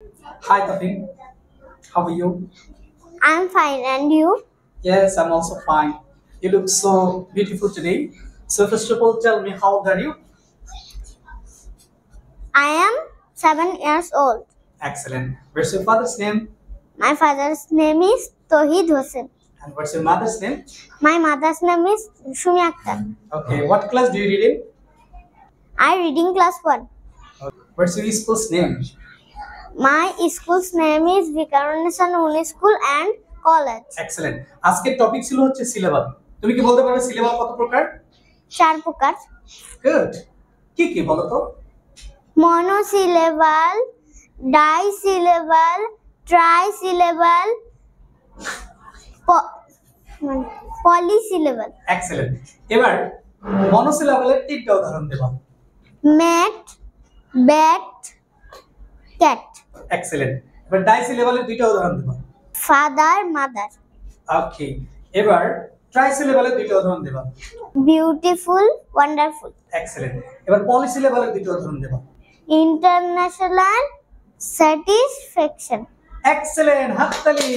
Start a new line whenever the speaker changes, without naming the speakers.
Hi, Tafin. How are you?
I'm fine, and you?
Yes, I'm also fine. You look so beautiful today. So, first of all, tell me how old are you?
I am 7 years old.
Excellent. What's your father's name?
My father's name is Tohid Hossain.
And what's your mother's name?
My mother's name is Shumi Akhtar.
Okay, what class do you read in?
I read in class 1.
What's your school's name?
My school's name is Vikarunnisa Uni School and College.
Excellent. আজকের topic ছিল হচ্ছে syllabus. তুমি কি বলতে পারবে syllabus কত প্রকার?
4 প্রকার।
গুড। কি কি বলো তো?
Monosyllable, disyllable, trisyllable, polysyllable.
Excellent. এবার মনোসিলাবলের তিনটা উদাহরণ দেবা।
Mat, bat, cat.
এক্সেলেন্ট। এবার ডাইসিলেবলের দুইটা উদাহরণ দেবা।
Father, mother.
ওকে। এবার ট্রাইসিলেবলের দুইটা উদাহরণ দেবা।
Beautiful, wonderful.
এক্সেলেন্ট। এবার পলিসিলেবলের দুইটা উদাহরণ দেবা।
International, satisfaction.
এক্সেলেন্ট, হাততালি।